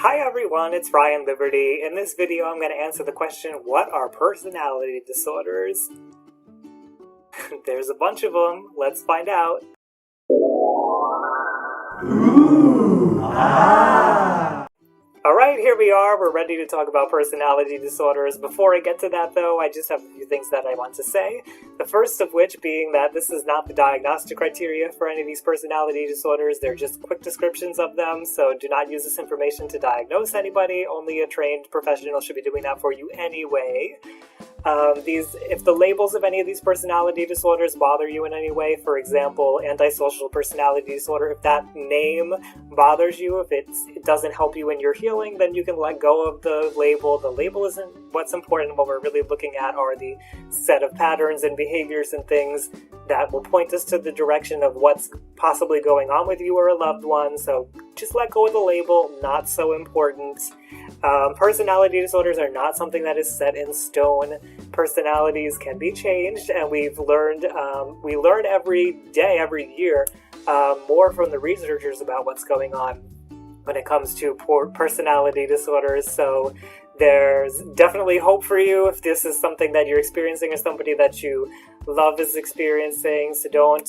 Hi everyone, it's Ryan Liberty. In this video, I'm going to answer the question, what are personality disorders? There's a bunch of them. Let's find out. Alright, here we are. We're ready to talk about personality disorders. Before I get to that though, I just have a few things that I want to say. The first of which being that this is not the diagnostic criteria for any of these personality disorders. They're just quick descriptions of them, so do not use this information to diagnose anybody. Only a trained professional should be doing that for you anyway. If the labels of any of these personality disorders bother you in any way, for example, antisocial personality disorder, if that name bothers you, if it doesn't help you in your healing, then you can let go of the label. The label isn't what's important. What we're really looking at are the set of patterns and behaviors and things that will point us to the direction of what's possibly going on with you or a loved one. So just let go of the label, not so important. Personality disorders are not something that is set in stone. Personalities can be changed, and we learn every day, every year, more from the researchers about what's going on when it comes to personality disorders. So there's definitely hope for you if this is something that you're experiencing or somebody that you love is experiencing. So don't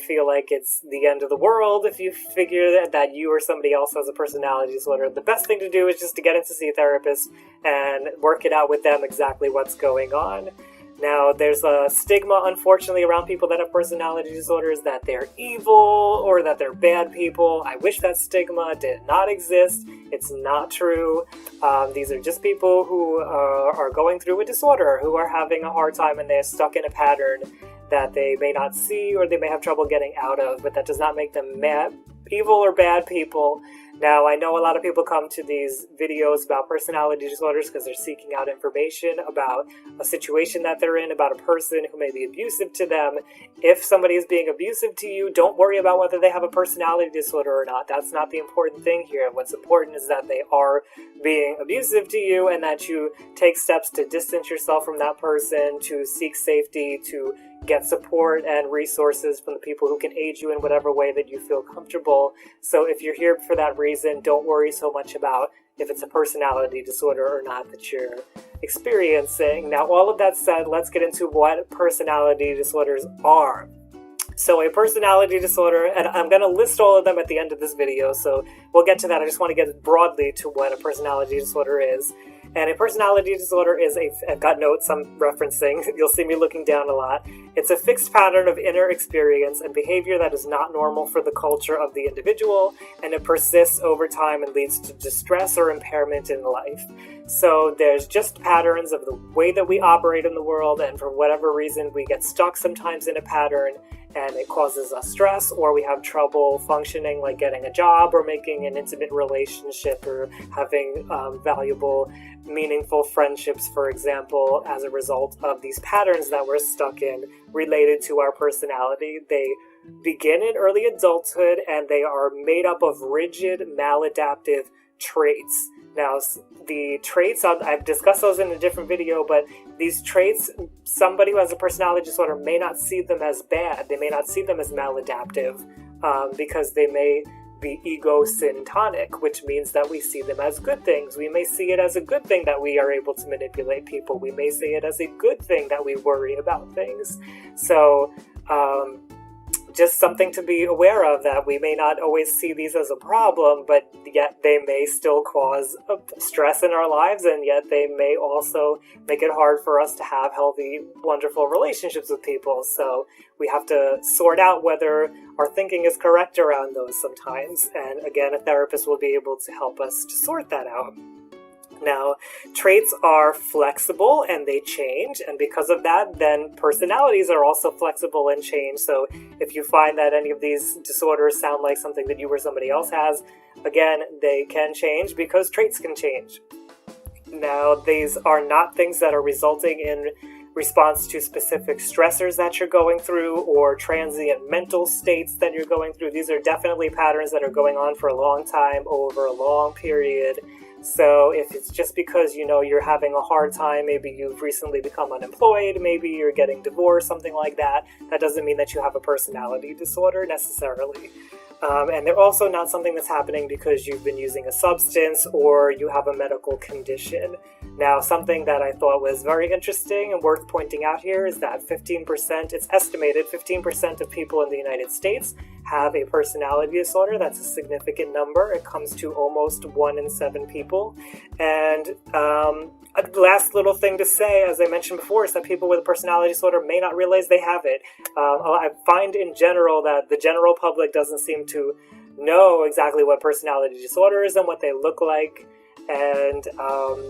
feel like it's the end of the world if you figure that you or somebody else has a personality disorder. The best thing to do is just to get in to see a therapist and work it out with them exactly what's going on. Now, there's a stigma, unfortunately, around people that have personality disorders that they're evil or that they're bad people. I wish that stigma did not exist. It's not true. These are just people who are going through a disorder, who are having a hard time, and they're stuck in a pattern that they may not see or they may have trouble getting out of, but that does not make them evil or bad people. Now, I know a lot of people come to these videos about personality disorders because they're seeking out information about a situation that they're in, about a person who may be abusive to them. If somebody is being abusive to you, don't worry about whether they have a personality disorder or not. That's not the important thing here. What's important is that they are being abusive to you and that you take steps to distance yourself from that person, to seek safety, to get support and resources from the people who can aid you in whatever way that you feel comfortable. So if you're here for that reason, don't worry so much about if it's a personality disorder or not that you're experiencing. Now, all of that said, let's get into what personality disorders are. So a personality disorder, and I'm going to list all of them at the end of this video, so we'll get to that. I just want to get broadly to what a personality disorder is. And a personality disorder is I've got notes I'm referencing, you'll see me looking down a lot. It's a fixed pattern of inner experience and behavior that is not normal for the culture of the individual, and it persists over time and leads to distress or impairment in life. So there's just patterns of the way that we operate in the world, and for whatever reason we get stuck sometimes in a pattern, and it causes us stress, or we have trouble functioning, like getting a job or making an intimate relationship or having valuable, meaningful friendships, for example, as a result of these patterns that we're stuck in related to our personality. They begin in early adulthood, and they are made up of rigid, maladaptive traits. Now, the traits, I've discussed those in a different video, but these traits, somebody who has a personality disorder may not see them as bad. They may not see them as maladaptive because they may be ego-syntonic, which means that we see them as good things. We may see it as a good thing that we are able to manipulate people. We may see it as a good thing that we worry about things. So, just something to be aware of, that we may not always see these as a problem, but yet they may still cause stress in our lives, and yet they may also make it hard for us to have healthy, wonderful relationships with people. So we have to sort out whether our thinking is correct around those sometimes. And again, a therapist will be able to help us to sort that out. Now, traits are flexible and they change, and because of that, then personalities are also flexible and change. So if you find that any of these disorders sound like something that you or somebody else has, again, they can change because traits can change. Now, these are not things that are resulting in response to specific stressors that you're going through or transient mental states that you're going through. These are definitely patterns that are going on for a long time, over a long period. So if it's just because, you're having a hard time, maybe you've recently become unemployed, maybe you're getting divorced, something like that, that doesn't mean that you have a personality disorder necessarily. And they're also not something that's happening because you've been using a substance or you have a medical condition. Now, something that I thought was very interesting and worth pointing out here is that 15%, it's estimated 15% of people in the United States have a personality disorder. That's a significant number. It comes to almost 1 in 7 people. And a last little thing to say, as I mentioned before, is that people with a personality disorder may not realize they have it. I find in general that the general public doesn't seem to know exactly what personality disorder is and what they look like. And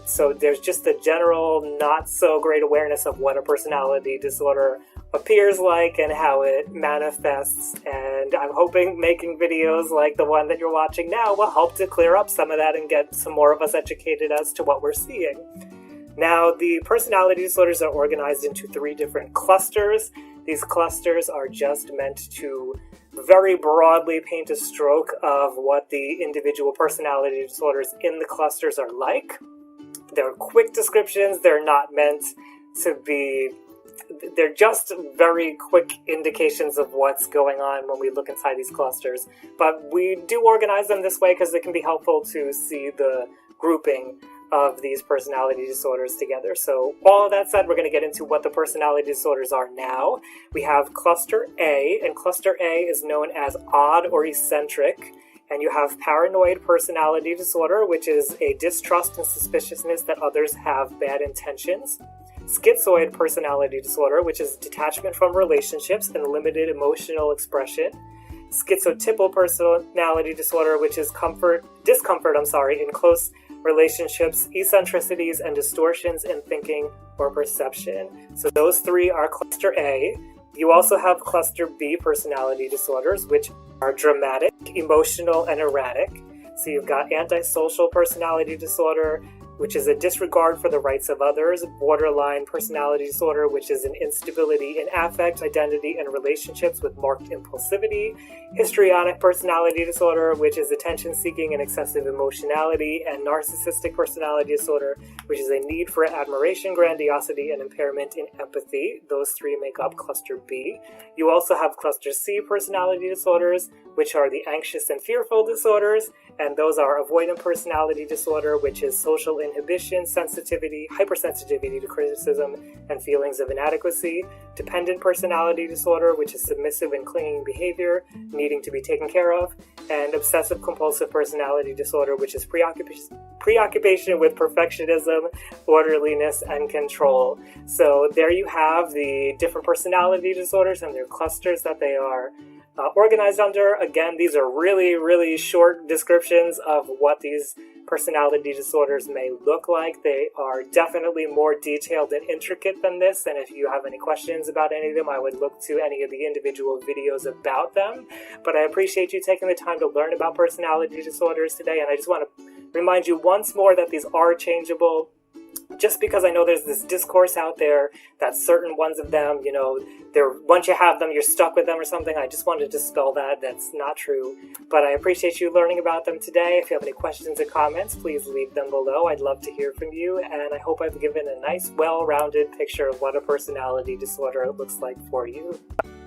so there's just a general not so great awareness of what a personality disorder appears like and how it manifests. And I'm hoping making videos like the one that you're watching now will help to clear up some of that and get some more of us educated as to what we're seeing. Now, the personality disorders are organized into 3 different clusters. These clusters are just meant to very broadly paint a stroke of what the individual personality disorders in the clusters are like. They're quick descriptions. They're not meant to be... They're just very quick indications of what's going on when we look inside these clusters. But we do organize them this way because it can be helpful to see the grouping of these personality disorders together. So all of that said, we're going to get into what the personality disorders are now. We have cluster A, and cluster A is known as odd or eccentric. And you have paranoid personality disorder, which is a distrust and suspiciousness that others have bad intentions. Schizoid personality disorder, which is detachment from relationships and limited emotional expression. Schizotypal personality disorder, which is discomfort in close relationships, eccentricities, and distortions in thinking or perception. So those 3 are cluster A. You also have cluster B personality disorders, which are dramatic, emotional, and erratic. So you've got antisocial personality disorder, which is a disregard for the rights of others, borderline personality disorder, which is an instability in affect, identity, and relationships with marked impulsivity, histrionic personality disorder, which is attention-seeking and excessive emotionality, and narcissistic personality disorder, which is a need for admiration, grandiosity, and impairment in empathy. Those 3 make up cluster B. You also have cluster C personality disorders, which are the anxious and fearful disorders, and those are avoidant personality disorder, which is social inhibition, sensitivity, hypersensitivity to criticism, and feelings of inadequacy, dependent personality disorder, which is submissive and clinging behavior, needing to be taken care of, and obsessive compulsive personality disorder, which is preoccupation with perfectionism, orderliness, and control. So there you have the different personality disorders and their clusters that they are organized under. Again, these are really, really short descriptions of what these personality disorders may look like. They are definitely more detailed and intricate than this, and if you have any questions about any of them, I would look to any of the individual videos about them. But I appreciate you taking the time to learn about personality disorders today, and I just want to remind you once more that these are changeable. Just because I know there's this discourse out there that certain ones of them, once you have them, you're stuck with them or something. I just wanted to dispel that. That's not true. But I appreciate you learning about them today. If you have any questions or comments, please leave them below. I'd love to hear from you. And I hope I've given a nice, well-rounded picture of what a personality disorder looks like for you.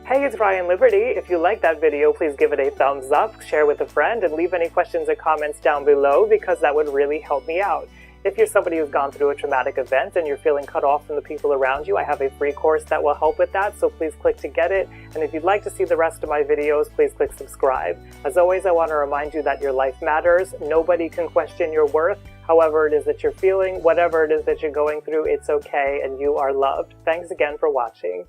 Hey, it's Ryan Liberty. If you liked that video, please give it a thumbs up, share with a friend, and leave any questions or comments down below because that would really help me out. If you're somebody who's gone through a traumatic event and you're feeling cut off from the people around you, I have a free course that will help with that, so please click to get it. And if you'd like to see the rest of my videos, please click subscribe. As always, I want to remind you that your life matters. Nobody can question your worth. However it is that you're feeling, whatever it is that you're going through, it's okay, and you are loved. Thanks again for watching.